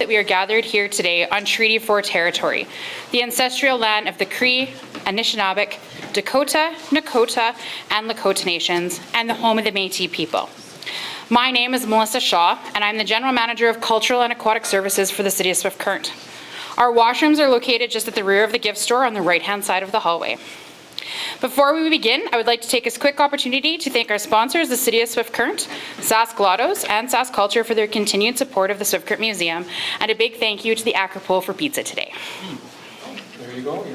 that we are gathered here today on Treaty 4 territory, the ancestral land of the Cree, Anishinaabeg, Dakota, Nakota, and Lakota nations, and the home of the Métis people. My name is Melissa Shaw, and I'm the General Manager of Cultural and Aquatic Services for the City of Swift Current. Our washrooms are located just at the rear of the gift store on the right-hand side of the hallway. Before we begin, I would like to take this quick opportunity to thank our sponsors, the City of Swift Current, Sask Glottos, and Sask Culture for their continued support of the Swift Current Museum, and a big thank you to the Acropole for pizza today. There you go.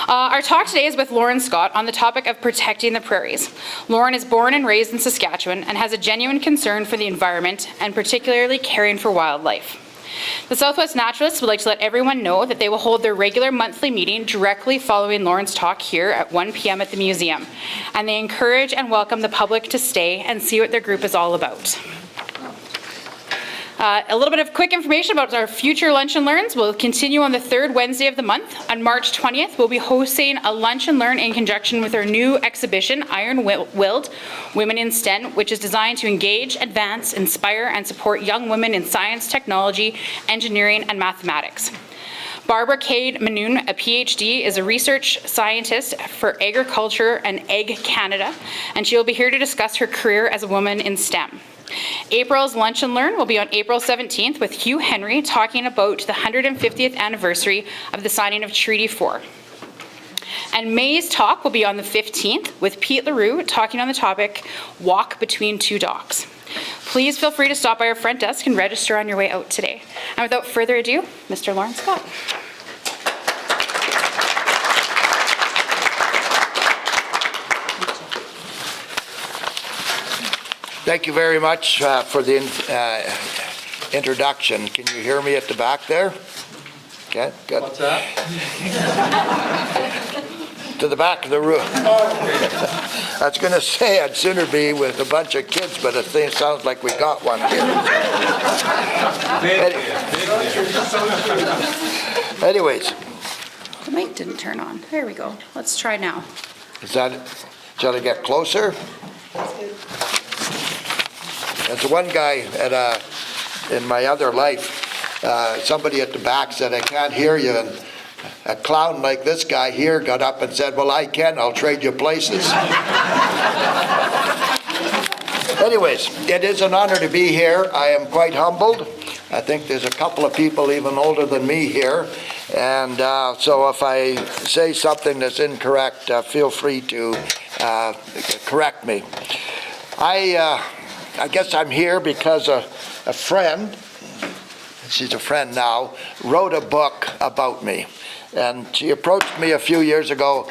Our talk today is with Lorne Scott on the topic of protecting the prairies. Lorne is born and raised in Saskatchewan and has a genuine concern for the environment and particularly caring for wildlife. The Southwest Naturalists would like to let everyone know that they will hold their regular monthly meeting directly following Lorne's talk here at 1 p.m. at the museum, and they encourage and welcome the public to stay and see what their group is all about. A little bit of quick information about our future Lunch and Learns. We'll continue on the third Wednesday of the month. On March 20th, we'll be hosting a Lunch and Learn in conjunction with our new exhibition, Iron Willed, Women in STEM, which is designed to engage, advance, inspire, and support young women in science, technology, engineering, and mathematics. Barbara Cade Manoon, a PhD, is a research scientist for Agriculture and Ag Canada, and she will be here to discuss her career as a woman in STEM. April's Lunch and Learn will be on April 17th with Hugh Henry talking about the 150th anniversary of the signing of Treaty 4. And May's talk will be on the 15th with Pete LaRue talking on the topic, Walk Between Two Docks. Please feel free to stop by our front desk and register on your way out today. And without further ado, Mr. Lorne Scott. Thank you very much for the introduction. Can you hear me at the back there? Okay, good. What's that? To the back of the room. I was going to say I'd sooner be with a bunch of kids, but it sounds like we got one here. Anyways. The mic didn't turn on. There we go. Let's try now. Shall I get closer? There's one guy in my other life, somebody at the back said, I can't hear you. And a clown like this guy here got up and said, well, I can. I'll trade you places. Anyways, it is an honor to be here. I am quite humbled. I think there's a couple of people even older than me here. And so if I say something that's incorrect, feel free to correct me. I guess I'm here because a friend, she's a friend now, wrote a book about me. And she approached me a few years ago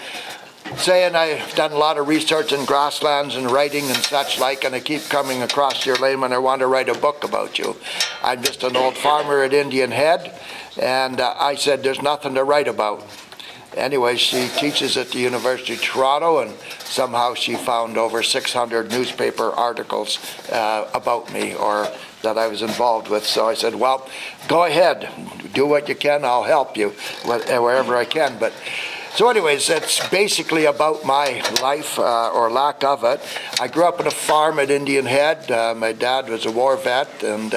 saying I've done a lot of research in grasslands and writing and such like, and I keep coming across your name and I want to write a book about you. I'm just an old farmer at Indian Head, and I said there's nothing to write about. Anyway, she teaches at the University of Toronto, and somehow she found over 600 newspaper articles about me or that I was involved with. So I said, well, go ahead, do what you can, I'll help you wherever I can. But so anyways, it's basically about my life or lack of it. I grew up on a farm at Indian Head. My dad was a war vet, and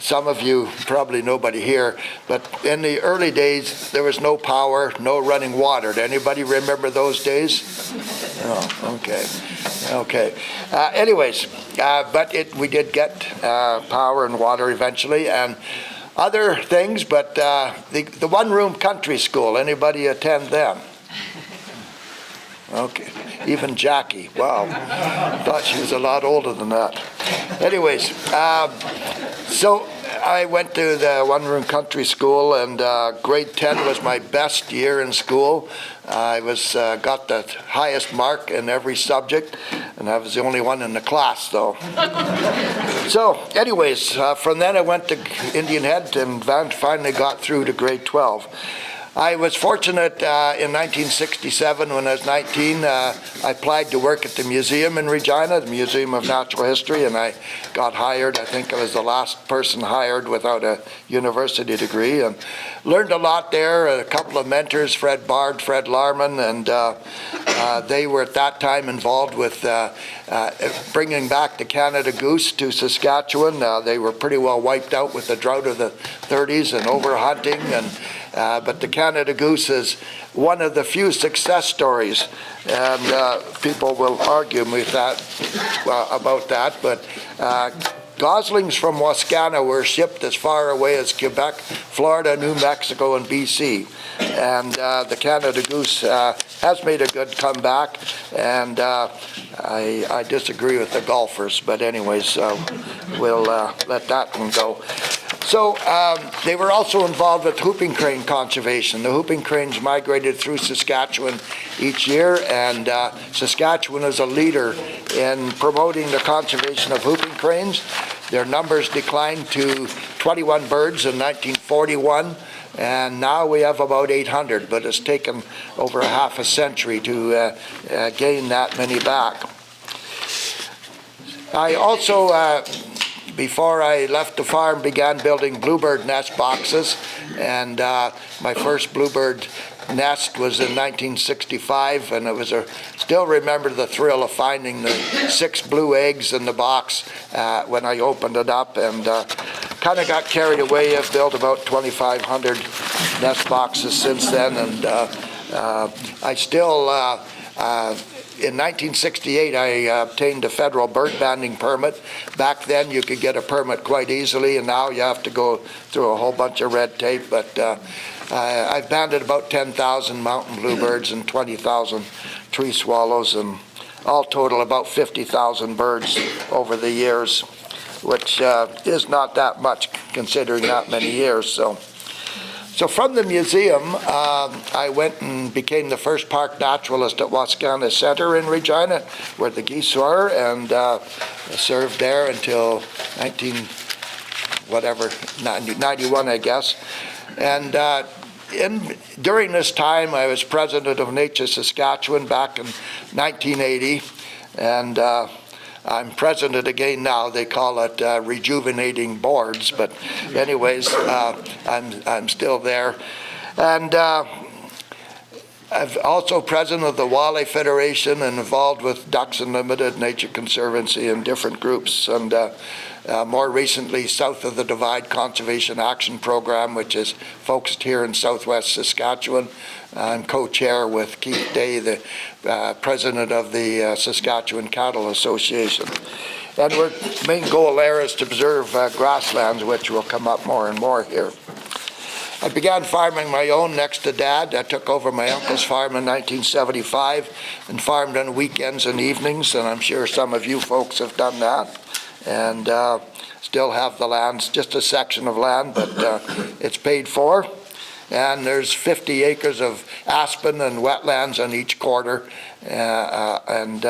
some of you, probably nobody here, but in the early days, there was no power, no running water. Did anybody remember those days? Oh, okay. Anyways, but we did get power and water eventually, and other things, but the one-room country school, anybody attend them? Okay, even Jackie, wow, thought she was a lot older than that. Anyways, so I went to the one-room country school, and grade 10 was my best year in school. I got the highest mark in every subject, and I was the only one in the class, though. So, anyways, from then I went to Indian Head and finally got through to grade 12. I was fortunate in 1967 when I was 19. I applied to work at the museum in Regina, the Museum of Natural History, and I got hired. I think I was the last person hired without a university degree, and learned a lot there. A couple of mentors, Fred Bard, Fred Larman, and they were at that time involved with bringing back the Canada goose to Saskatchewan. They were pretty well wiped out with the drought of the 30s and overhunting, but the Canada goose is one of the few success stories, and people will argue with that about that, but goslings from Wascana were shipped as far away as Quebec, Florida, New Mexico, and BC. And the Canada goose has made a good comeback, and I disagree with the golfers, but anyways, we'll let that one go. So they were also involved with whooping crane conservation. The whooping cranes migrated through Saskatchewan each year, and Saskatchewan is a leader in promoting the conservation of whooping cranes. Their numbers declined to 21 birds in 1941, and now we have about 800, but it's taken over a half a century to gain that many back. I also before I left the farm, began building bluebird nest boxes, and my first bluebird nest was in 1965, and it was still remember the thrill of finding the 6 blue eggs in the box when I opened it up, and kind of got carried away. I've built about 2,500 nest boxes since then, and I still in 1968, I obtained a federal bird banding permit. Back then, you could get a permit quite easily, and now you have to go through a whole bunch of red tape. But I've banded about 10,000 mountain bluebirds and 20,000 tree swallows, and all total about 50,000 birds over the years, which is not that much considering that many years. So from the museum, I went and became the first park naturalist at Wascana Center in Regina, where the geese were, and served there until 91, I guess. And during this time, I was president of Nature Saskatchewan back in 1980, and I'm president again now. They call it rejuvenating boards, but anyways, I'm still there. And I'm also president of the Walleye Federation and involved with Ducks Unlimited, Nature Conservancy, and different groups. And more recently, South of the Divide Conservation Action Program, which is focused here in southwest Saskatchewan. I'm co-chair with Keith Day, the president of the Saskatchewan Cattle Association. And our main goal there is to preserve grasslands, which will come up more and more here. I began farming my own next to Dad. I took over my uncle's farm in 1975 and farmed on weekends and evenings, and I'm sure some of you folks have done that. And still have the land, it's just a section of land, but it's paid for. And there's 50 acres of aspen and wetlands on each quarter, and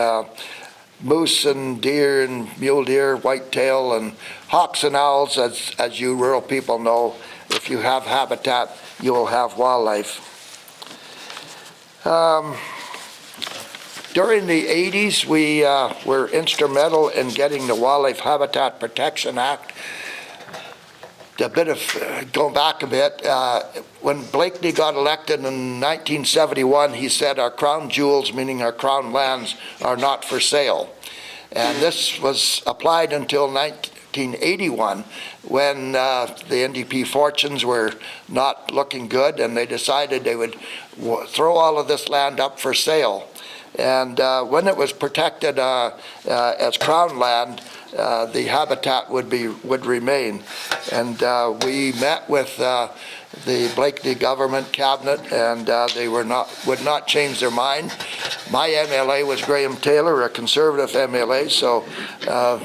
moose and deer and mule deer, whitetail, and hawks and owls, as you rural people know. If you have habitat, you will have wildlife. During the 80s, we were instrumental in getting the Wildlife Habitat Protection Act. A bit of, going back a bit, when Blakeney got elected in 1971, he said our crown jewels, meaning our crown lands, are not for sale. And this was applied until 1981, when the NDP fortunes were not looking good, and they decided they would throw all of this land up for sale. And when it was protected as crown land, the habitat would remain. And we met with the Blakeney government cabinet, and they would not change their mind. My MLA was Graham Taylor, a conservative MLA, so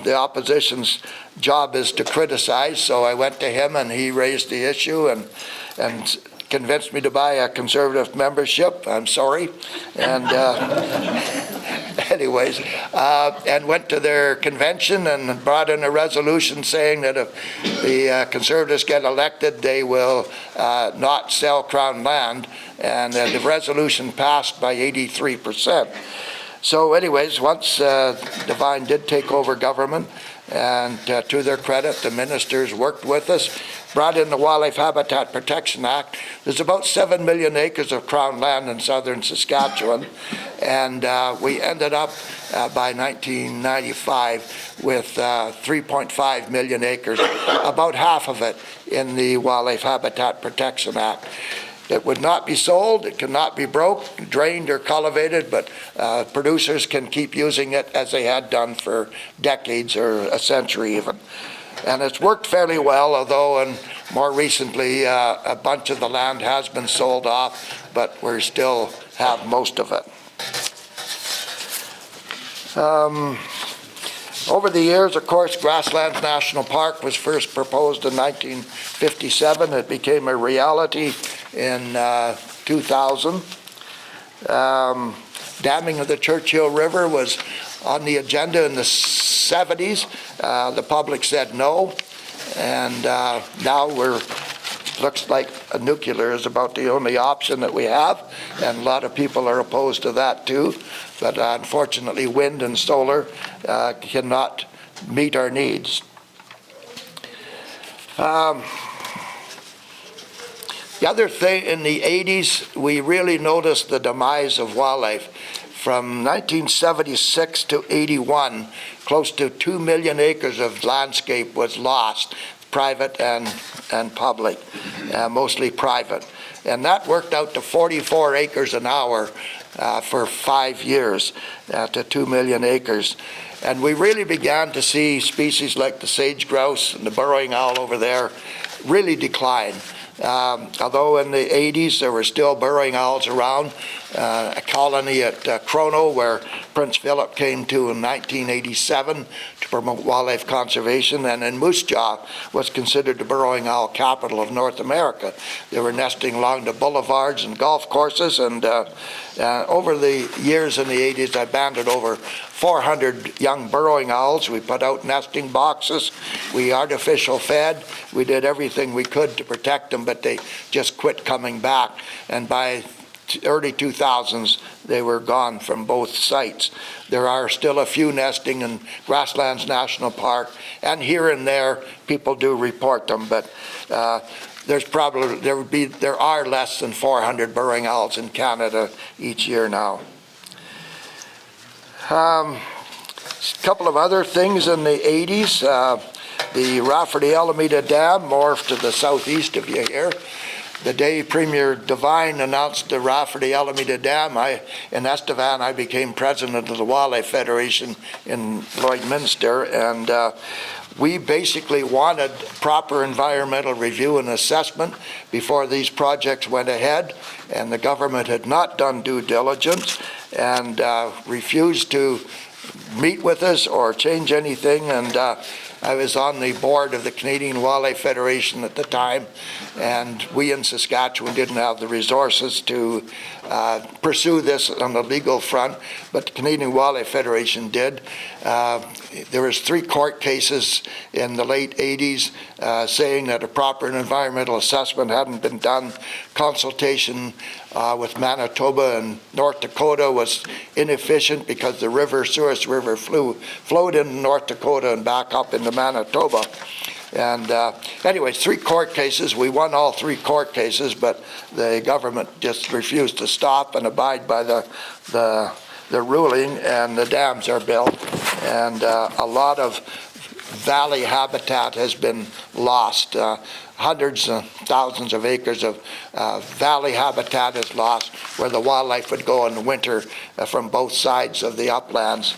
the opposition's job is to criticize. So I went to him, and he raised the issue and convinced me to buy a conservative membership. I'm sorry. And anyways, and went to their convention and brought in a resolution saying that if the Conservatives get elected, they will not sell Crown land, and the resolution passed by 83%. So anyways, once Devine did take over government, and to their credit, the ministers worked with us, brought in the Wildlife Habitat Protection Act. There's about 7 million acres of Crown land in southern Saskatchewan, and we ended up by 1995 with 3.5 million acres, about half of it in the Wildlife Habitat Protection Act. It would not be sold, it cannot be broke, drained, or cultivated, but producers can keep using it as they had done for decades or a century even. And it's worked fairly well, although more recently a bunch of the land has been sold off, but we still have most of it. Over the years, of course, Grasslands National Park was first proposed in 1957. It became a reality in 2000. Damming of the Churchill River was on the agenda in the 70s. The public said no, and now looks like a nuclear is about the only option that we have, and a lot of people are opposed to that too. But unfortunately, wind and solar cannot meet our needs. The other thing, in the 80s, we really noticed the demise of wildlife. From 1976 to 81, close to 2 million acres of landscape was lost, private and public, mostly private. And that worked out to 44 acres an hour for 5 years, to 2 million acres. And we really began to see species like the sage grouse and the burrowing owl over there really decline. Although in the 80s there were still burrowing owls around, a colony at Crono where Prince Philip came to in 1987 to promote wildlife conservation, and in Moose Jaw was considered the burrowing owl capital of North America. They were nesting along the boulevards and golf courses, and over the years in the 80s I banded over 400 young burrowing owls. We put out nesting boxes, we artificial fed, we did everything we could to protect them, but they just quit coming back. And by early 2000s, they were gone from both sites. There are still a few nesting in Grasslands National Park, and here and there people do report them, but there are less than 400 burrowing owls in Canada each year now. A couple of other things in the 80s. The Rafferty-Alameda Dam morphed to the southeast of you here. The day Premier Devine announced the Rafferty-Alameda Dam, in Estevan, I became president of the Wildlife Federation in Lloydminster, and we basically wanted proper environmental review and assessment before these projects went ahead, and the government had not done due diligence and refused to meet with us or change anything. And I was on the board of the Canadian Wildlife Federation at the time, and we in Saskatchewan didn't have the resources to pursue this on the legal front, but the Canadian Wildlife Federation did. There was 3 court cases in the late 80s saying that a proper environmental assessment hadn't been done. Consultation with Manitoba and North Dakota was inefficient because the Souris River flowed in North Dakota and back up into Manitoba. And anyways, 3 court cases. We won all 3 court cases, but the government just refused to stop and abide by the ruling, and the dams are built, and a lot of valley habitat has been lost. Hundreds of thousands of acres of valley habitat is lost where the wildlife would go in the winter from both sides of the uplands.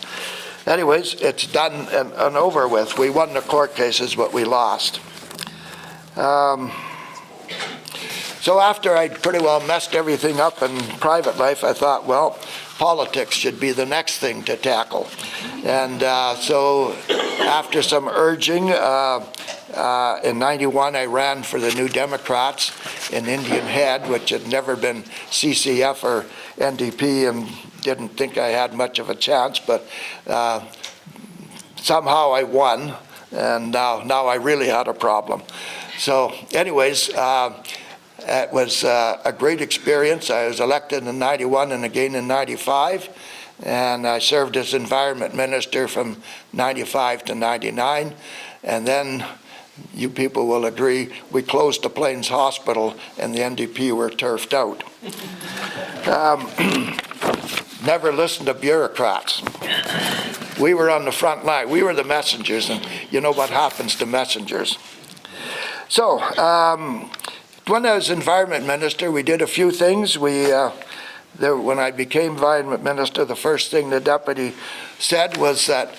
Anyways, it's done and over with. We won the court cases, but we lost. So after I'd pretty well messed everything up in private life, I thought, well, politics should be the next thing to tackle. And so after some urging, in 91 I ran for the New Democrats in Indian Head, which had never been CCF or NDP in didn't think I had much of a chance, but somehow I won, and now I really had a problem. So anyways, it was a great experience. I was elected in 91 and again in 95, and I served as environment minister from 95 to 99, and then you people will agree, we closed the Plains Hospital and the NDP were turfed out. Never listened to bureaucrats. We were on the front line. We were the messengers, and you know what happens to messengers. So, when I was environment minister, we did a few things. When I became environment minister, the first thing the deputy said was that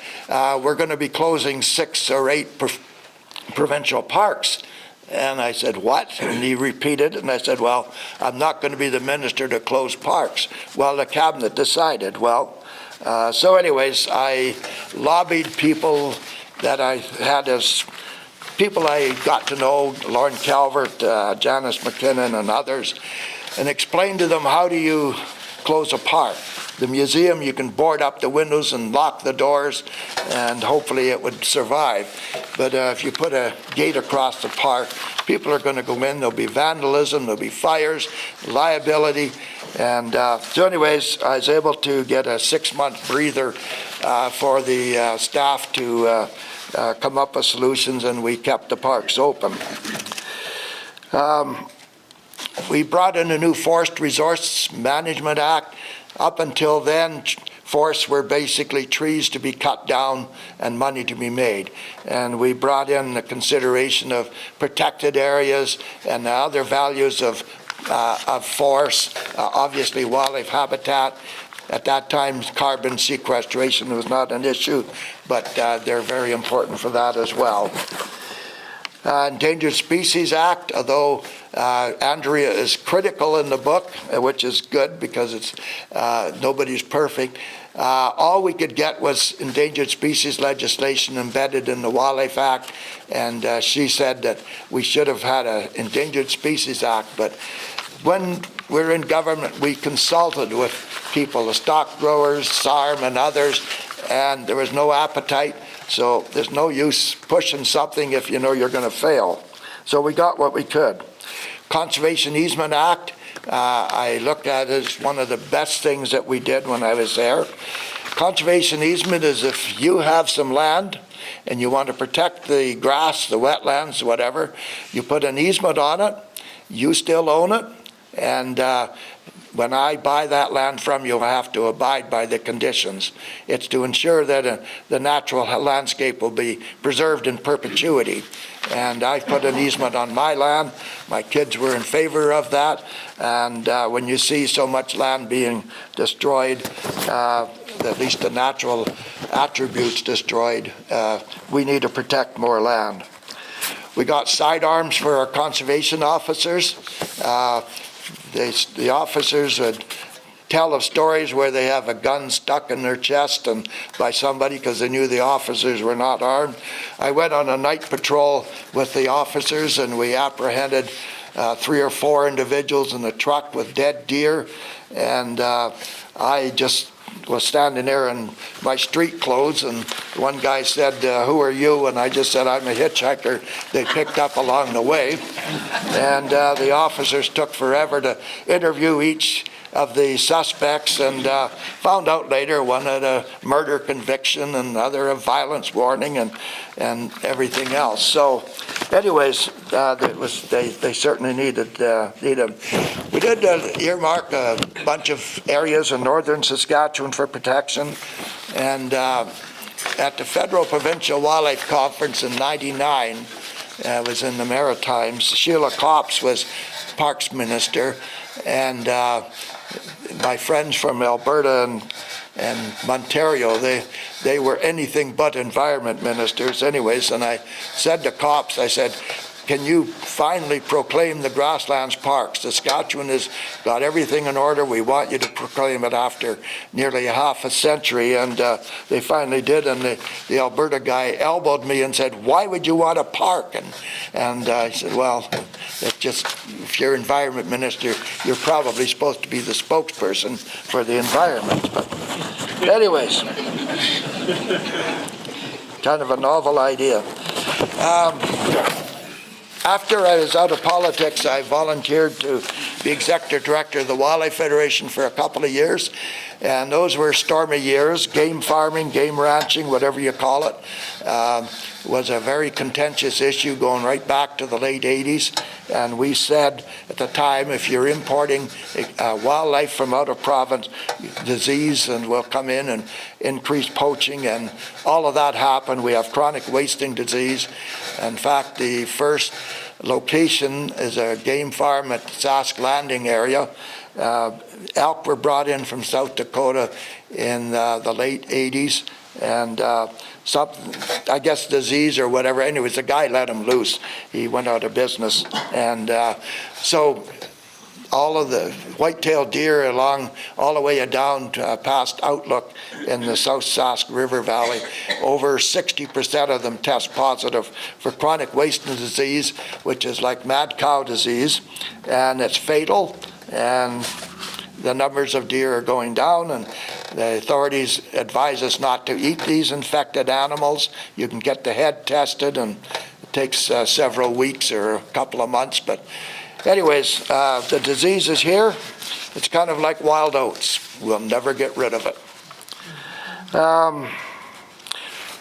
we're going to be closing 6 or 8 provincial parks. And I said, what? And he repeated, and I said, well, I'm not going to be the minister to close parks. Well, the cabinet decided. Well, so anyways, I lobbied people that I had as people I got to know, Lorne Calvert, Janice McKinnon, and others, and explained to them, how do you close a park? The museum, you can board up the windows and lock the doors, and hopefully it would survive. But if you put a gate across the park, people are going to go in, there'll be vandalism, there'll be fires, liability. And so anyways, I was able to get a 6-month breather for the staff to come up with solutions, and we kept the parks open. We brought in a new Forest Resource Management Act. Up until then, forests were basically trees to be cut down and money to be made. And we brought in the consideration of protected areas and other values of forests, obviously wildlife habitat. At that time, carbon sequestration was not an issue, but they're very important for that as well. Endangered Species Act, although Andrea is critical in the book, which is good because it's nobody's perfect. All we could get was endangered species legislation embedded in the Wildlife Act, and she said that we should have had an Endangered Species Act. But when we're in government, we consulted with people, the stock growers, SARM, and others, and there was no appetite. So there's no use pushing something if you know you're going to fail. So we got what we could. Conservation Easement Act, I looked at it as one of the best things that we did when I was there. Conservation easement is if you have some land and you want to protect the grass, the wetlands, whatever, you put an easement on it, you still own it, and when I buy that land from you, I have to abide by the conditions. It's to ensure that the natural landscape will be preserved in perpetuity. And I put an easement on my land. My kids were in favor of that. And when you see so much land being destroyed, at least the natural attributes destroyed, we need to protect more land. We got sidearms for our conservation officers. The officers would tell of stories where they have a gun stuck in their chest and by somebody because they knew the officers were not armed. I went on a night patrol with the officers, and we apprehended 3 or 4 individuals in a truck with dead deer, and I just was standing there in my street clothes, and one guy said, who are you? And I just said, I'm a hitchhiker they picked up along the way. And the officers took forever to interview each of the suspects, and found out later one had a murder conviction and other a violence warning and everything else. So anyways, they certainly needed them. We did earmark a bunch of areas in northern Saskatchewan for protection, and at the Federal Provincial Wildlife Conference in '99, it was in the Maritimes, Sheila Copps was Parks Minister, and my friends from Alberta and Ontario, they were anything but environment ministers anyways, and I said to Copps, I said, can you finally proclaim the grasslands parks? Saskatchewan has got everything in order. We want you to proclaim it after nearly a half a century. And they finally did. And the Alberta guy elbowed me and said, why would you want a park? And I said, well, it's just, if you're environment minister, you're probably supposed to be the spokesperson for the environment. But anyways, kind of a novel idea. After I was out of politics, I volunteered to be executive director of the Wildlife Federation for a couple of years. And those were stormy years. Game farming, game ranching, whatever you call it, was a very contentious issue going right back to the late 80s. And we said at the time, if you're importing wildlife from out of province, disease and will come in and increase poaching, and all of that happened. We have chronic wasting disease. In fact, the first location is a game farm at Sask Landing area. Elk were brought in from South Dakota in the late 80s, and I guess disease or whatever. Anyways, the guy let him loose. He went out of business. And so all of the white-tailed deer along all the way down to, past Outlook in the South Sask River Valley, over 60% of them test positive for chronic wasting disease, which is like mad cow disease, and it's fatal. And the numbers of deer are going down, and the authorities advise us not to eat these infected animals. You can get the head tested, and it takes several weeks or a couple of months. But anyways, the disease is here. It's kind of like wild oats. We'll never get rid of it.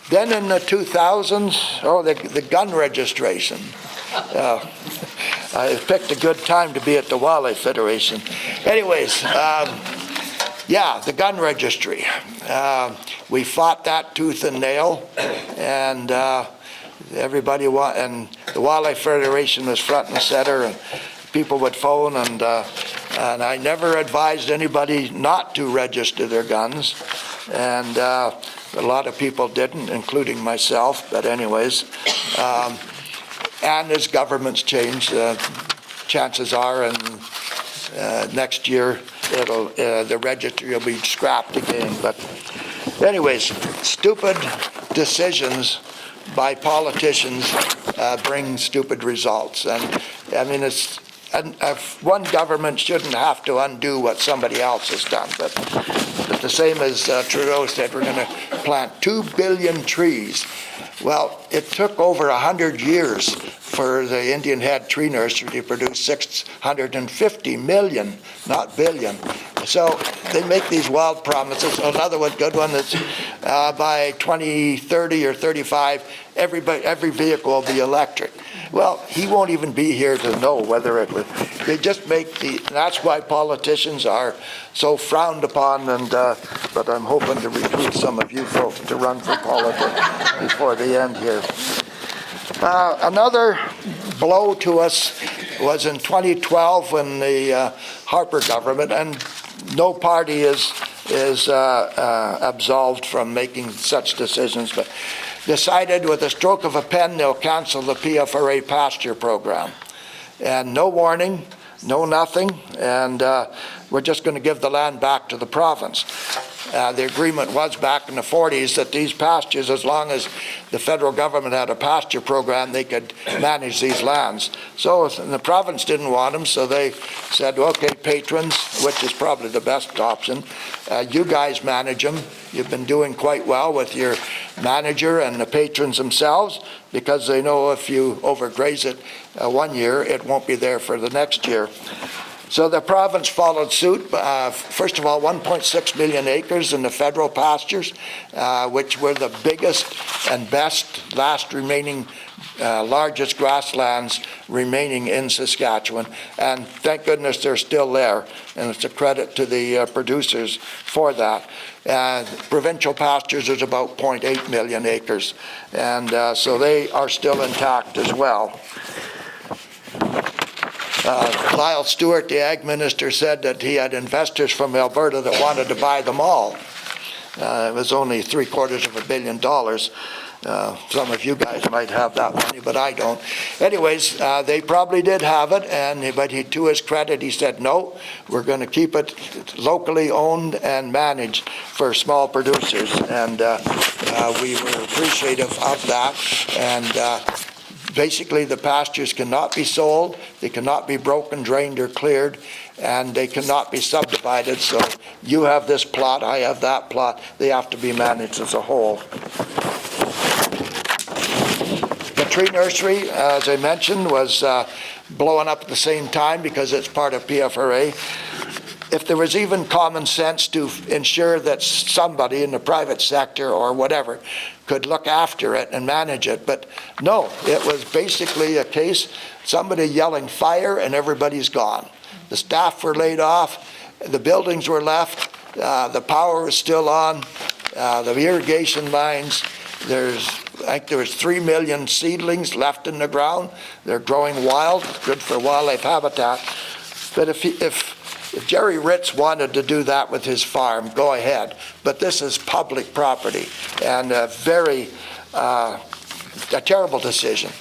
Then in the 2000s, the gun registration. I picked a good time to be at the Wildlife Federation. Anyways, the gun registry. We fought that tooth and nail, and everybody and the Wildlife Federation was front and center, and people would phone, and I never advised anybody not to register their guns, and a lot of people didn't, including myself. But anyways. And as governments change, chances are, and next year the registry will be scrapped again. But anyways, stupid decisions by politicians bring stupid results. And I mean, one government shouldn't have to undo what somebody else has done. But the same as Trudeau said, we're going to plant 2 billion trees. Well, it took over 100 years for the Indian Head Tree Nursery to produce 650 million, not billion. So they make these wild promises. Another one, good one, is by 2030 or 35, every vehicle will be electric. Well, he won't even be here to know whether it will. They just make that's why politicians are so frowned upon, and but I'm hoping to recruit some of you folks to run for politics before the end here. Another blow to us was in 2012 when the Harper government, and no party is absolved from making such decisions, but decided with a stroke of a pen they'll cancel the PFRA pasture program. And no warning, no nothing, and we're just going to give the land back to the province. The agreement was back in the 40s that these pastures, as long as the federal government had a pasture program, they could manage these lands. So the province didn't want them, so they said, okay, patrons, which is probably the best option, you guys manage them. You've been doing quite well with your manager and the patrons themselves, because they know if you overgraze it one year, it won't be there for the next year. So the province followed suit. First of all, 1.6 million acres in the federal pastures, which were the biggest and best, last remaining, largest grasslands remaining in Saskatchewan. And thank goodness they're still there. And it's a credit to the producers for that. Provincial pastures is about 0.8 million acres. And so they are still intact as well. Lyle Stewart, the ag minister, said that he had investors from Alberta that wanted to buy them all. It was only $750 million. Some of you guys might have that money, but I don't. Anyways, they probably did have it, but to his credit, he said, no, we're going to keep it locally owned and managed for small producers. And we were appreciative of that. And basically, the pastures cannot be sold, they cannot be broken, drained, or cleared, and they cannot be subdivided. So you have this plot, I have that plot. They have to be managed as a whole. The tree nursery, as I mentioned, was blowing up at the same time because it's part of PFRA. If there was even common sense to ensure that somebody in the private sector or whatever could look after it and manage it, but no, it was basically a case, somebody yelling fire and everybody's gone. The staff were laid off, the buildings were left, the power was still on, the irrigation lines, I think there was 3 million seedlings left in the ground. They're growing wild, good for wildlife habitat. But if Jerry Ritz wanted to do that with his farm, go ahead. But this is public property, and a terrible decision.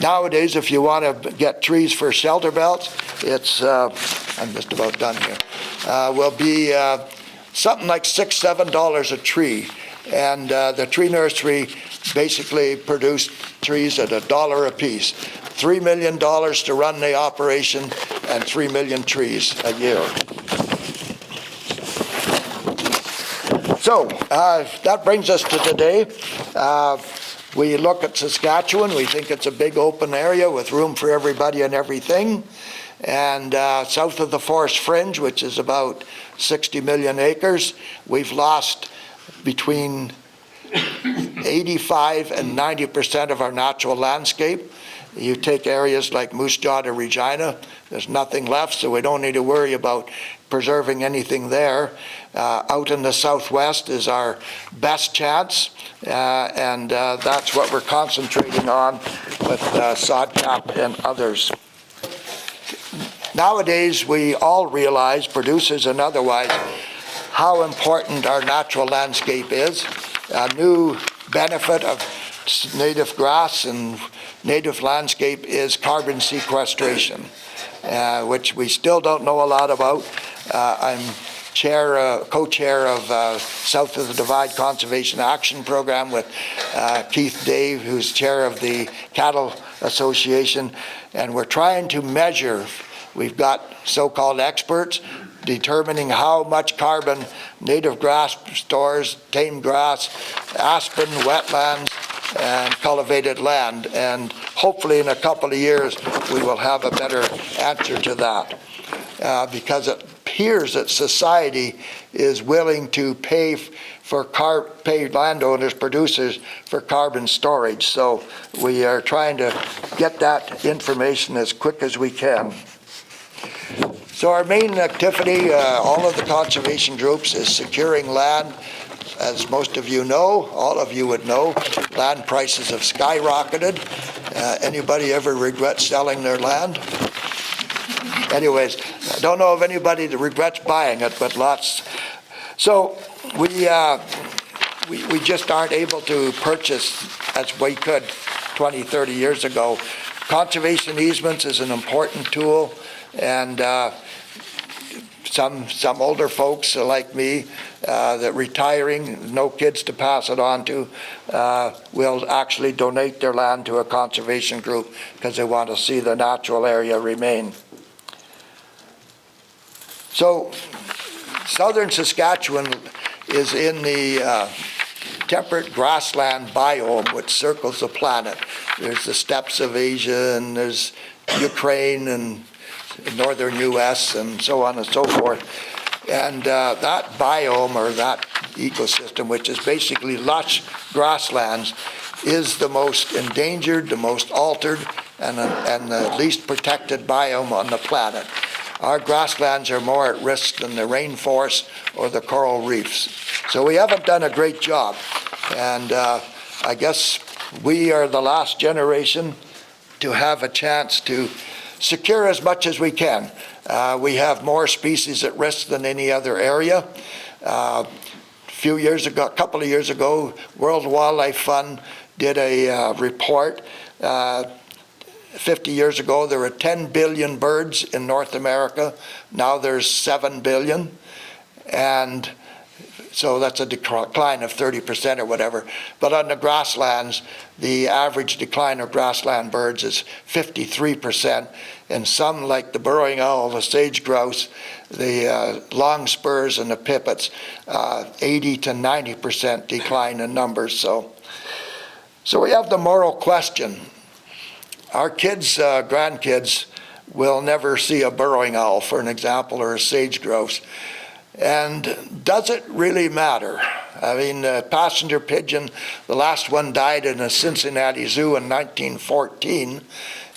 Nowadays, if you want to get trees for shelter belts, it's, I'm just about done here, will be something like $6, $7 a tree. And the tree nursery basically produced trees at $1 a piece. $3 million to run the operation and 3 million trees a year. So that brings us to today. We look at Saskatchewan. We think it's a big open area with room for everybody and everything. And south of the forest fringe, which is about 60 million acres, we've lost between 85 and 90% of our natural landscape. You take areas like Moose Jaw to Regina, there's nothing left, so we don't need to worry about preserving anything there. Out in the southwest is our best chance, and that's what we're concentrating on with Sodcap and others. Nowadays, we all realize, producers and otherwise, how important our natural landscape is. A new benefit of native grass and native landscape is carbon sequestration, which we still don't know a lot about. I'm co-chair of South of the Divide Conservation Action Program with Keith Dave, who's chair of the Cattle Association, and we're trying to measure. We've got so-called experts determining how much carbon native grass stores, tame grass, aspen, wetlands, and cultivated land. And hopefully in a couple of years, we will have a better answer to that. Because it appears that society is willing to pay landowners, producers, for carbon storage. So we are trying to get that information as quick as we can. So our main activity, all of the conservation groups, is securing land. As most of you know, all of you would know, land prices have skyrocketed. Anybody ever regret selling their land? Anyways, I don't know of anybody that regrets buying it, but lots. So we just aren't able to purchase as we could 20, 30 years ago. Conservation easements is an important tool, and some older folks like me that retiring, no kids to pass it on to, will actually donate their land to a conservation group because they want to see the natural area remain. So southern Saskatchewan is in the temperate grassland biome which circles the planet. There's the steppes of Asia, and there's Ukraine and northern U.S. and so on and so forth. And that biome, or that ecosystem, which is basically lush grasslands, is the most endangered, the most altered, and the least protected biome on the planet. Our grasslands are more at risk than the rainforest or the coral reefs. So we haven't done a great job. And I guess we are the last generation to have a chance to secure as much as we can. We have more species at risk than any other area. few years ago, a couple of years ago, World Wildlife Fund did a report. 50 years ago, there were 10 billion birds in North America. Now there's 7 billion. And so that's a decline of 30% or whatever. But on the grasslands, the average decline of grassland birds is 53%. And some, like the burrowing owl, the sage grouse, the long spurs, and the pipits, 80 to 90% decline in numbers. So we have the moral question. Our kids, grandkids, will never see a burrowing owl, for an example, or a sage grouse. And does it really matter? I mean, passenger pigeon, the last one died in a Cincinnati zoo in 1914,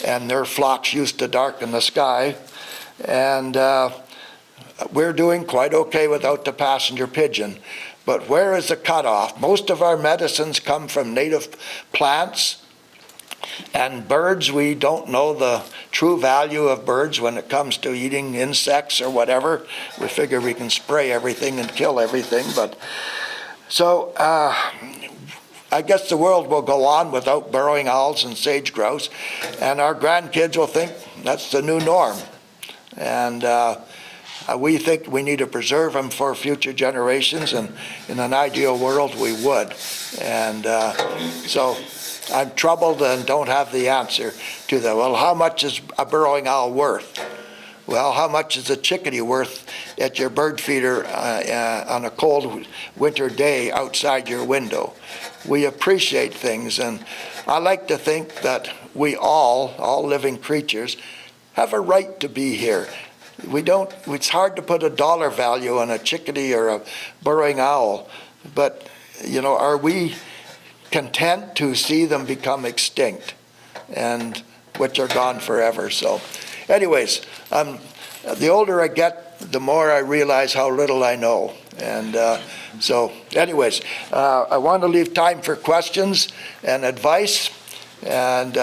and their flocks used to darken the sky. And we're doing quite okay without the passenger pigeon. But where is the cutoff? Most of our medicines come from native plants. And birds, we don't know the true value of birds when it comes to eating insects or whatever. We figure we can spray everything and kill everything. But so I guess the world will go on without burrowing owls and sage grouse, and our grandkids will think that's the new norm. And we think we need to preserve them for future generations, and in an ideal world we would. And so I'm troubled and don't have the answer to that. Well, how much is a burrowing owl worth? Well, how much is a chickadee worth at your bird feeder on a cold winter day outside your window? We appreciate things, and I like to think that we all living creatures, have a right to be here. It's hard to put a dollar value on a chickadee or a burrowing owl, but, are we content to see them become extinct, and which are gone forever? So anyways, the older I get, the more I realize how little I know. And so anyways, I want to leave time for questions and advice. And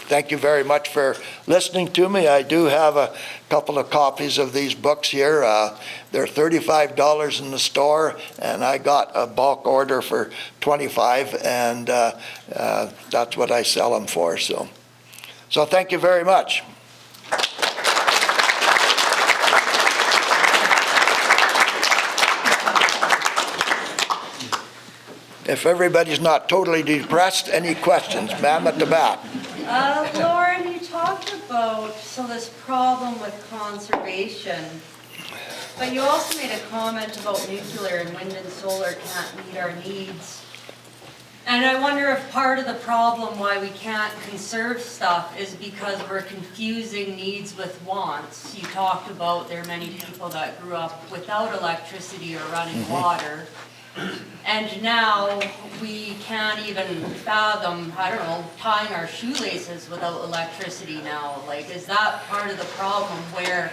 thank you very much for listening to me. I do have a couple of copies of these books here. They're $35 in the store, and I got a bulk order for $25, and that's what I sell them for. So thank you very much. If everybody's not totally depressed, any questions? Ma'am at the back. Lorne, you talked about this problem with conservation, but you also made a comment about nuclear and wind and solar can't meet our needs. And I wonder if part of the problem why we can't conserve stuff is because we're confusing needs with wants. You talked about there are many people that grew up without electricity or running water. And now we can't even fathom, tying our shoelaces without electricity now. Like, is that part of the problem where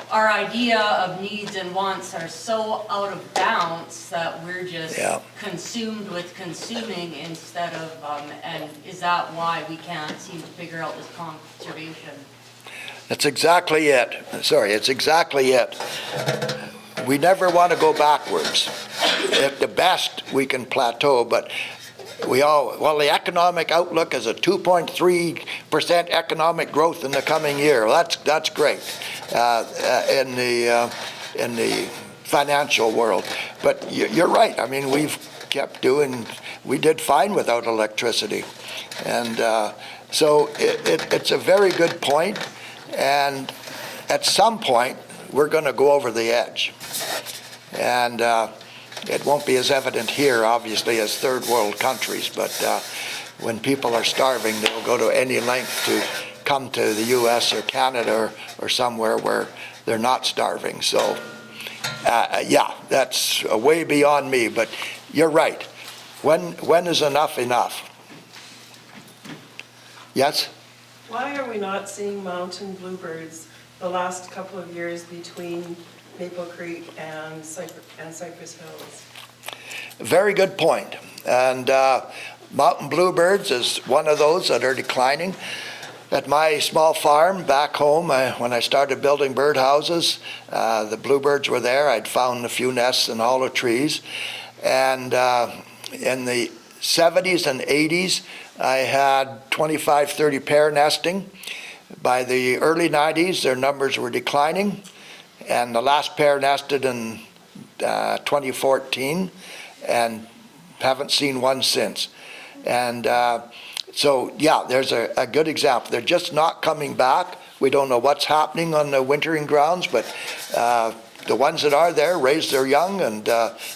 our idea of needs and wants are so out of balance that we're just consumed with consuming instead of, and is that why we can't seem to figure out this conservation? That's exactly it. It's exactly it. We never want to go backwards. At the best, we can plateau, but the economic outlook is a 2.3% economic growth in the coming year. That's great in the financial world. But you're right. I mean, we did fine without electricity. And so it's a very good point. And at some point, we're going to go over the edge. And it won't be as evident here, obviously, as third world countries, but when people are starving, they'll go to any length to come to the U.S. or Canada or somewhere where they're not starving. So, that's way beyond me, but you're right. When is enough enough? Yes? Why are we not seeing mountain bluebirds the last couple of years between Maple Creek and Cypress Hills? Very good point. And mountain bluebirds is one of those that are declining. At my small farm back home, when I started building birdhouses, the bluebirds were there. I'd found a few nests in hollow trees. And in the 70s and 80s, I had 25, 30 pair nesting. By the early 90s, their numbers were declining. And the last pair nested in 2014 and haven't seen one since. And so, yeah, there's a good example. They're just not coming back. We don't know what's happening on the wintering grounds, but the ones that are there raised their young and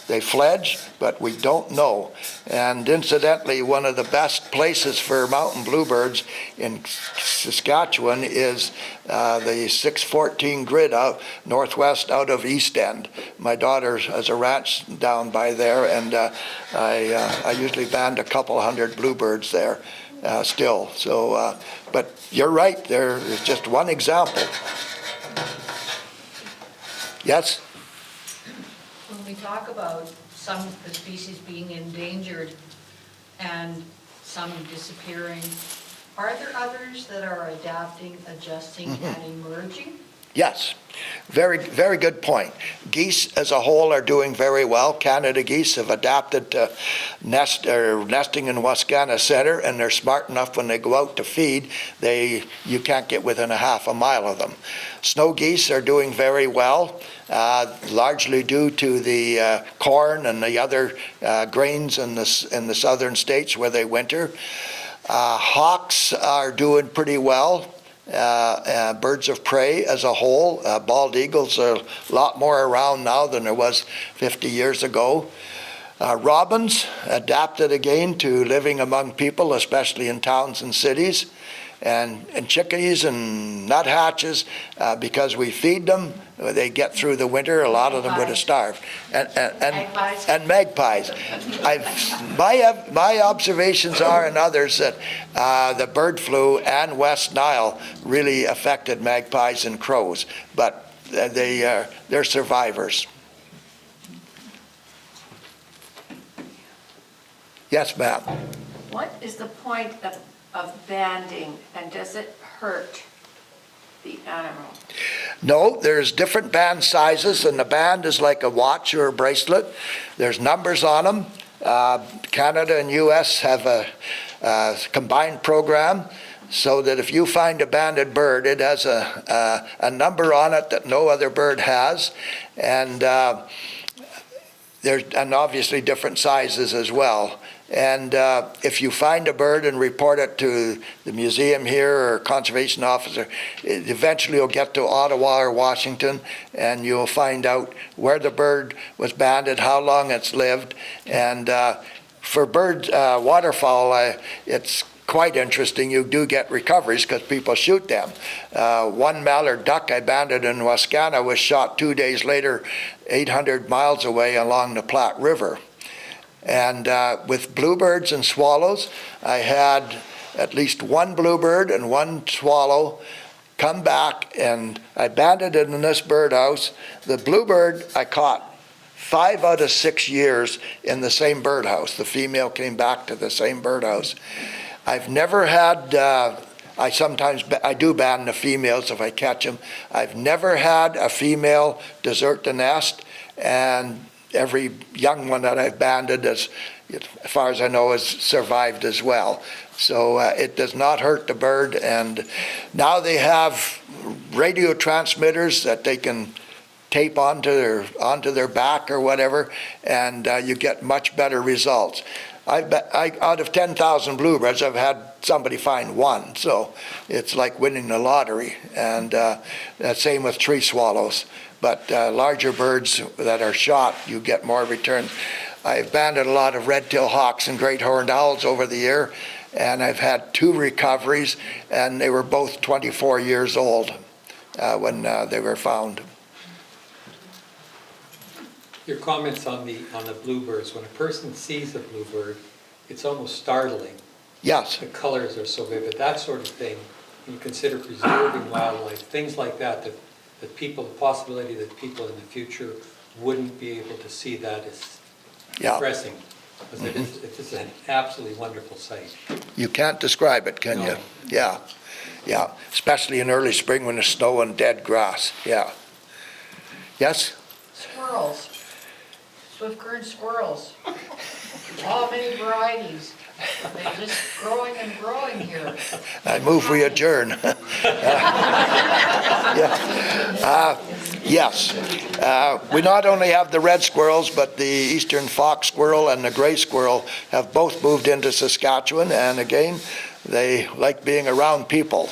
they fledge, but we don't know. And incidentally, one of the best places for mountain bluebirds in Saskatchewan is the 614 grid out northwest out of East End. My daughter has a ranch down by there, and I usually band a couple hundred bluebirds there still. So, but you're right, there is just one example. Yes? When we talk about some of the species being endangered and some disappearing, are there others that are adapting, adjusting, and emerging? Yes, very, very good point. Geese as a whole are doing very well. Canada geese have adapted to nesting in Wascana Center, and they're smart enough when they go out to feed, you can't get within a half a mile of them. Snow geese are doing very well, largely due to the corn and the other grains in the southern states where they winter. Hawks are doing pretty well. Birds of prey as a whole. Bald eagles are a lot more around now than there was 50 years ago. Robins adapted again to living among people, especially in towns and cities. And chickadees and nuthatches, because we feed them, they get through the winter. A lot of them would have starved. And magpies. My observations are, and others, that the bird flu and West Nile really affected magpies and crows, but they're survivors. Yes, ma'am. What is the point of banding, and does it hurt the animal? No, there's different band sizes, and the band is like a watch or a bracelet. There's numbers on them. Canada and U.S. have a combined program, so that if you find a banded bird, it has a number on it that no other bird has, and there's obviously different sizes as well. And if you find a bird and report it to the museum here or conservation officer, eventually you'll get to Ottawa or Washington, and you'll find out where the bird was banded, how long it's lived. And for birds, waterfowl, it's quite interesting. You do get recoveries because people shoot them. One mallard duck I banded in Wascana was shot 2 days later, 800 miles away along the Platte River. And with bluebirds and swallows, I had at least one bluebird and one swallow come back, and I banded it in this birdhouse. The bluebird I caught 5 out of 6 years in the same birdhouse. The female came back to the same birdhouse. I've never had, I do band the females if I catch them. I've never had a female desert the nest, and every young one that I've banded, as far as I know, has survived as well. So it does not hurt the bird. And now they have radio transmitters that they can tape onto their back or whatever, and you get much better results. Out of 10,000 bluebirds, I've had somebody find one. So it's like winning the lottery. And same with tree swallows. But larger birds that are shot, you get more return. I've banded a lot of red-tailed hawks and great horned owls over the year, and I've had 2 recoveries, and they were both 24 years old when they were found. Your comments on the bluebirds, when a person sees a bluebird, it's almost startling. Yes. The colors are so vivid, that sort of thing. When you consider preserving wildlife, things like that people, the possibility that people in the future wouldn't be able to see that is depressing. Because it is an absolutely wonderful sight. You can't describe it, can you? No. Yeah. Yeah, especially in early spring when there's snow and dead grass, yeah. Yes? Squirrels, swift current squirrels, all many varieties. They're just growing and growing here. I move we adjourn. Yes. We not only have the red squirrels, but the eastern fox squirrel and the gray squirrel have both moved into Saskatchewan, and again, they like being around people.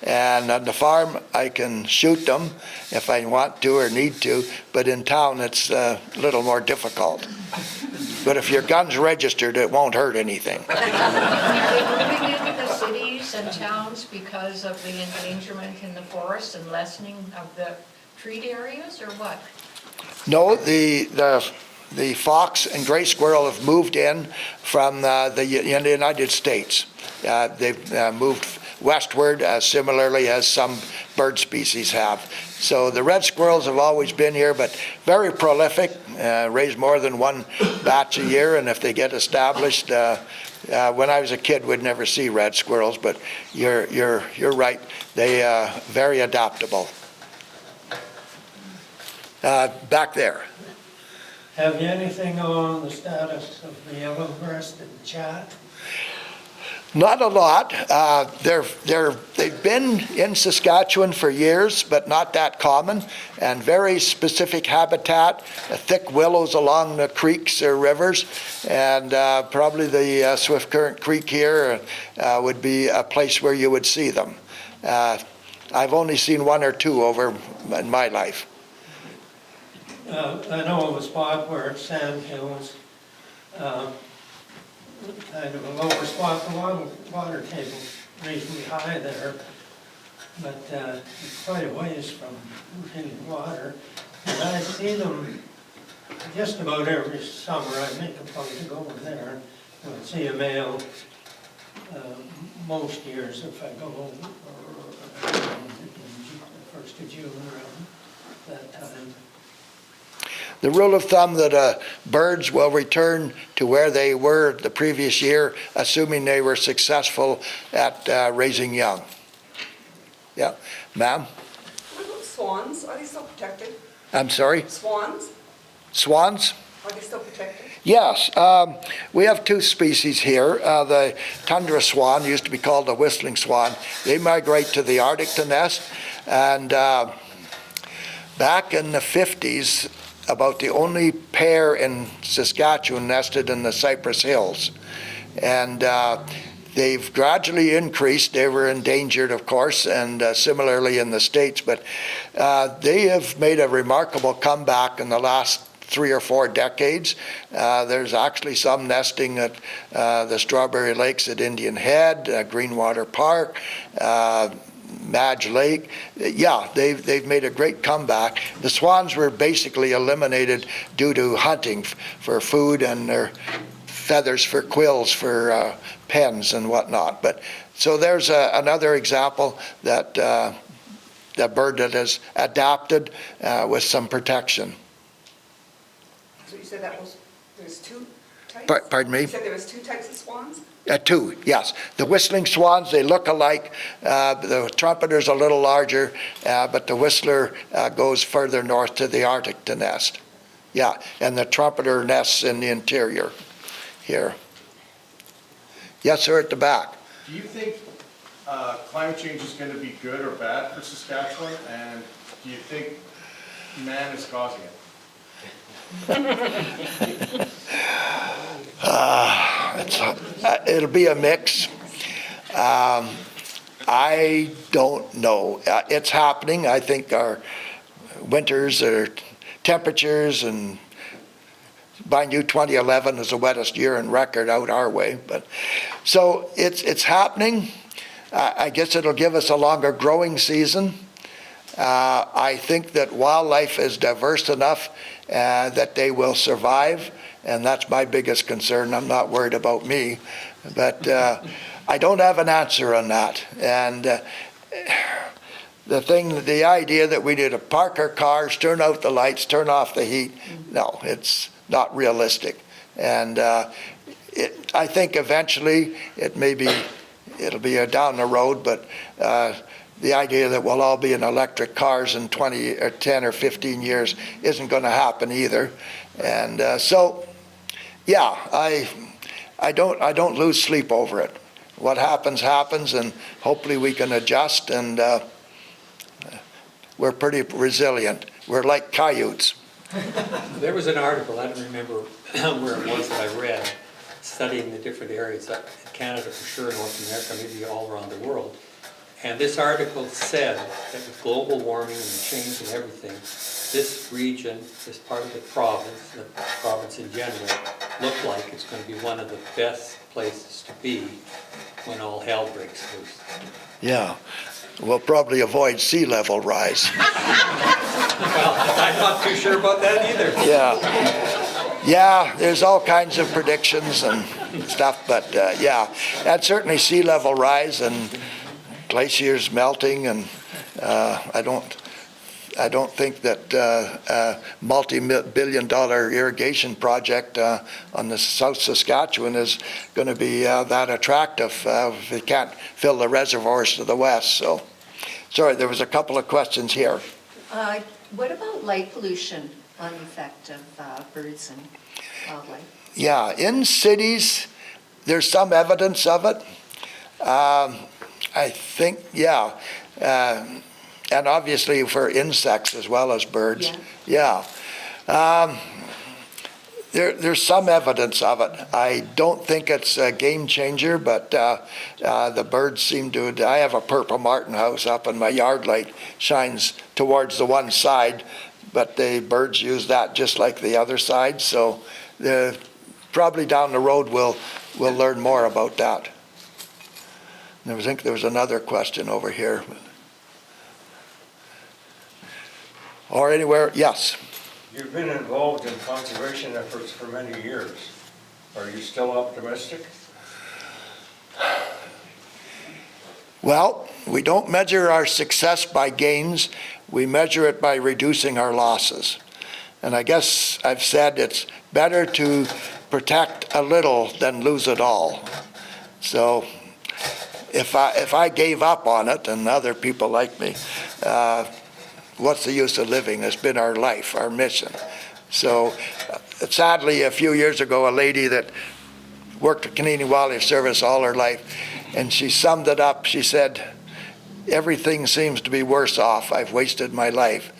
And on the farm, I can shoot them if I want to or need to, but in town, it's a little more difficult. But if your gun's registered, it won't hurt anything. Are they moving into the cities and towns because of the endangerment in the forests and lessening of the treat areas, or what? No, the fox and gray squirrel have moved in from the United States. They've moved westward, similarly as some bird species have. So the red squirrels have always been here, but very prolific, raise more than one batch a year, and if they get established, when I was a kid, we'd never see red squirrels, but you're right, they very adaptable. Back there. Have you anything on the status of the yellow-breasted chat? Not a lot. They've been in Saskatchewan for years, but not that common, and very specific habitat, thick willows along the creeks or rivers, and probably the Swift Current Creek here would be a place where you would see them. I've only seen one or two over in my life. I know of a spot where it's sand hills, kind of a lower spot, the water table reasonably high there, but it's quite a ways from any water. And I see them just about every summer. I make a point to go over there and see a male most years if I go in the 1st of June around that time. The rule of thumb that birds will return to where they were the previous year, assuming they were successful at raising young. Yeah, ma'am? What about swans? Are they still protected? I'm sorry? Swans? Swans? Are they still protected? Yes, we have two species here. The tundra swan used to be called the whistling swan. They migrate to the Arctic to nest, and back in the 50s, about the only pair in Saskatchewan nested in the Cypress Hills. And they've gradually increased. They were endangered, of course, and similarly in the States, but they have made a remarkable comeback in the last 3 or 4 decades. There's actually some nesting at the Strawberry Lakes at Indian Head, Greenwater Park, Madge Lake. Yeah, they've made a great comeback. The swans were basically eliminated due to hunting for food and their feathers for quills for pens and whatnot. But so there's another example that the bird that has adapted with some protection. So you said there's 2 types? Pardon me? You said there was 2 types of swans? 2, yes. The whistling swans, they look alike. The trumpeter's a little larger, but the whistler goes further north to the Arctic to nest. Yeah, and the trumpeter nests in the interior here. Yes, sir, at the back. Do you think climate change is going to be good or bad for Saskatchewan, and do you think man is causing it? It'll be a mix. I don't know. It's happening. I think our winters or temperatures, and mind you, 2011 was the wettest year in record out our way. But so it's happening. I guess it'll give us a longer growing season. I think that wildlife is diverse enough that they will survive, and that's my biggest concern. I'm not worried about me, but I don't have an answer on that. And the idea that we need to park our cars, turn out the lights, turn off the heat, no, it's not realistic. And I think eventually it may be it'll be down the road, but the idea that we'll all be in electric cars in 20 or 10 or 15 years isn't going to happen either. And so, yeah, I don't lose sleep over it. What happens, happens, and hopefully we can adjust, and we're pretty resilient. We're like coyotes. There was an article, I don't remember where it was that I read, studying the different areas, Canada for sure, North America, maybe all around the world. And this article said that with global warming and the change in everything, this region, this part of the province in general, looked like it's going to be one of the best places to be when all hell breaks loose. Yeah, we'll probably avoid sea level rise. Well, I'm not too sure about that either. Yeah, there's all kinds of predictions and stuff, but yeah, and certainly sea level rise and glaciers melting, and I don't think that multi-billion-dollar irrigation project on the South Saskatchewan is going to be that attractive if it can't fill the reservoirs to the west. So, sorry, there was a couple of questions here. What about light pollution on the effect of birds and wildlife? Yeah, in cities, there's some evidence of it. I think, yeah. And obviously for insects as well as birds. Yeah. There's some evidence of it. I don't think it's a game changer, but the birds seem to. I have a purple martin house up, and my yard light shines towards the one side, but the birds use that just like the other side. So probably down the road we'll learn more about that. I think there was another question over here. Or anywhere, yes. You've been involved in conservation efforts for many years. Are you still optimistic? Well, we don't measure our success by gains. We measure it by reducing our losses. And I guess I've said it's better to protect a little than lose it all. So if I gave up on it, and other people like me, what's the use of living? It's been our life, our mission. So sadly, a few years ago, a lady that worked at Canadian Wildlife Service all her life, and she summed it up. She said, everything seems to be worse off. I've wasted my life.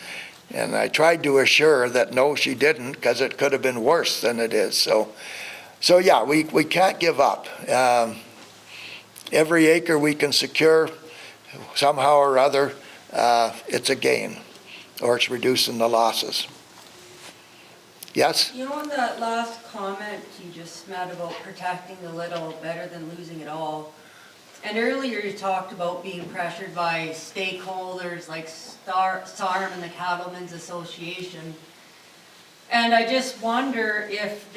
And I tried to assure her that no, she didn't, because it could have been worse than it is. So yeah, we can't give up. Every acre we can secure somehow or other, it's a gain, or it's reducing the losses. Yes? You know, on that last comment you just made about protecting the little better than losing it all, and earlier you talked about being pressured by stakeholders like SARM and the Cattlemen's Association, and I just wonder if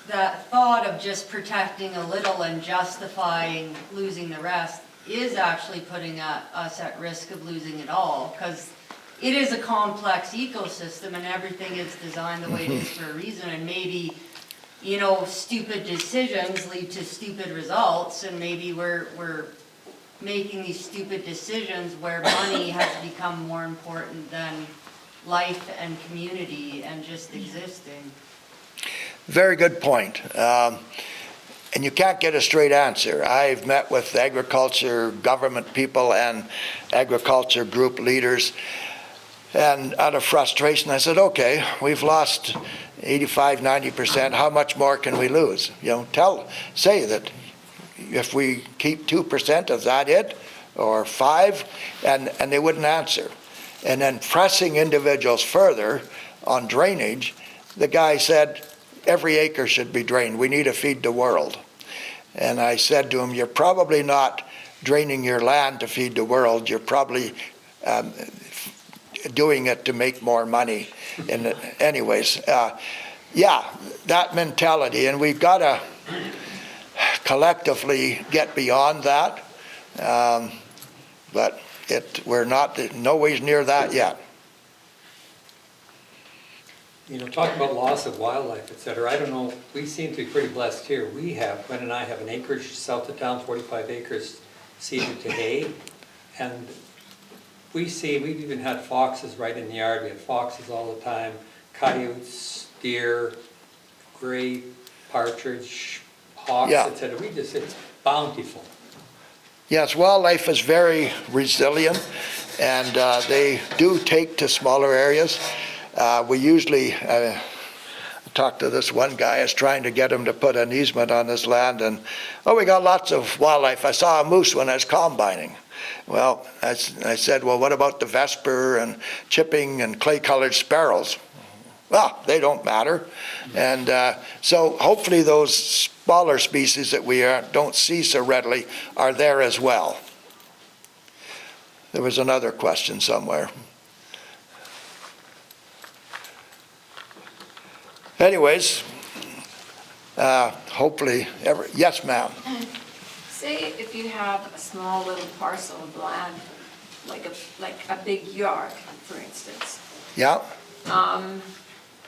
that thought of just protecting a little and justifying losing the rest is actually putting us at risk of losing it all, because it is a complex ecosystem and everything is designed the way it is for a reason, and maybe, you know, stupid decisions lead to stupid results, and maybe we're making these stupid decisions where money has become more important than life and community and just existing. Very good point. And you can't get a straight answer. I've met with agriculture government people and agriculture group leaders, and out of frustration I said, okay, we've lost 85, 90%, how much more can we lose? You know, say that if we keep 2%, is that it? Or 5%? And they wouldn't answer. And then pressing individuals further on drainage, the guy said, every acre should be drained. We need to feed the world. And I said to him, you're probably not draining your land to feed the world. You're probably doing it to make more money. And anyways, yeah, that mentality. And we've got to collectively get beyond that. But we're not no ways near that yet. You know, talking about loss of wildlife, et cetera, I don't know, we seem to be pretty blessed here. We have, Gwen and I have an acreage south of town, 45 acres ceded to hay. And we've even had foxes right in the yard. We have foxes all the time, coyotes, deer, gray, partridge, hawks, Yeah. et cetera. It's bountiful. Yes, wildlife is very resilient, and they do take to smaller areas. We usually talked to this one guy. I was trying to get him to put an easement on his land, and we got lots of wildlife. I saw a moose when I was combining. Well, I said, well, what about the vesper and chipping and clay-colored sparrows? Well, they don't matter. And so hopefully those smaller species that we don't see so readily are there as well. There was another question somewhere. Anyways, hopefully, yes, ma'am. Say if you have a small little parcel of land, like a big yard, for instance, Yeah,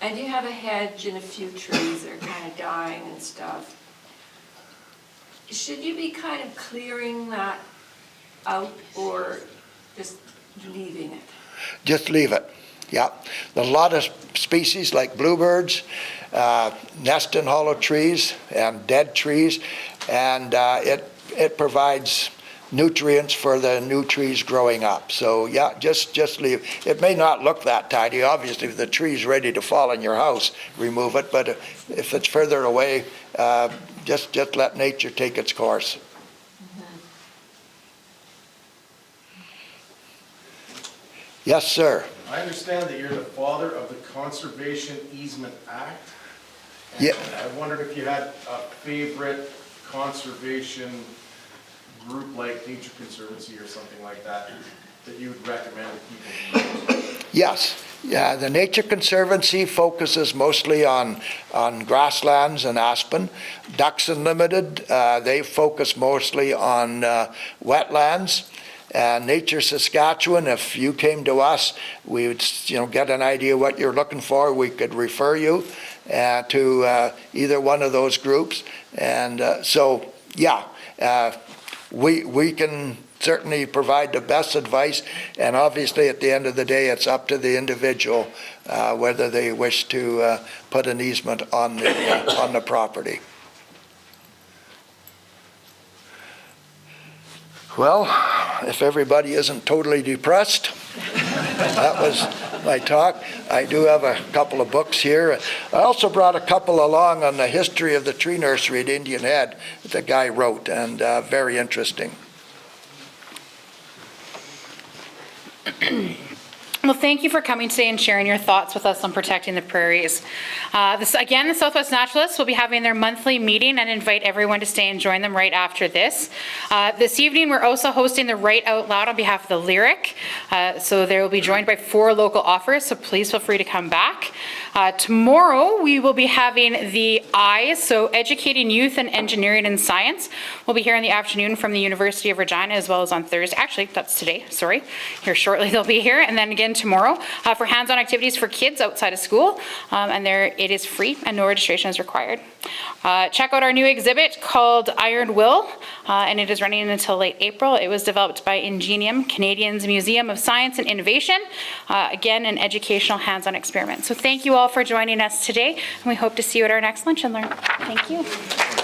and you have a hedge and a few trees that are kind of dying and stuff, should you be kind of clearing that out or just leaving it? just leave it. Yeah, there's a lot of species like bluebirds, nest in hollow trees and dead trees, and it provides nutrients for the new trees growing up. So yeah, just leave. It may not look that tidy. Obviously, if the tree's ready to fall in your house, remove it. But if it's further away, just let nature take its course. Yes, sir. I understand that you're the father of the Conservation Easement Act. And Yeah. I wondered if you had a favorite conservation group like Nature Conservancy or something like that that you would recommend to people use. Yes. Yeah, the Nature Conservancy focuses mostly on grasslands and aspen. Ducks Unlimited, they focus mostly on wetlands. Nature Saskatchewan, if you came to us, we would get an idea what you're looking for. We could refer you to either one of those groups. And so, yeah, we can certainly provide the best advice. And obviously, at the end of the day, it's up to the individual whether they wish to put an easement on the property. Well, if everybody isn't totally depressed, that was my talk. I do have a couple of books here. I also brought a couple along on the history of the tree nursery at Indian Head that the guy wrote, and very interesting. Well, thank you for coming today and sharing your thoughts with us on protecting the prairies. Again, the Southwest Naturalists will be having their monthly meeting and invite everyone to stay and join them right after this. This evening, we're also hosting the Write Out Loud on behalf of the Lyric. So they will be joined by 4 local authors, so please feel free to come back. Tomorrow, we will be having the EYES, so Educating Youth in Engineering and Science. We'll be here in the afternoon from the University of Regina, as well as on Thursday. Actually, that's today, sorry. Here shortly they'll be here. And then again tomorrow for hands-on activities for kids outside of school. And there it is free and no registration is required. Check out our new exhibit called Iron Will, and it is running until late April. It was developed by Ingenium, Canadian's Museum of Science and Innovation. Again, an educational hands-on experiment. So thank you all for joining us today, and we hope to see you at our next Lunch and Learn. Thank you.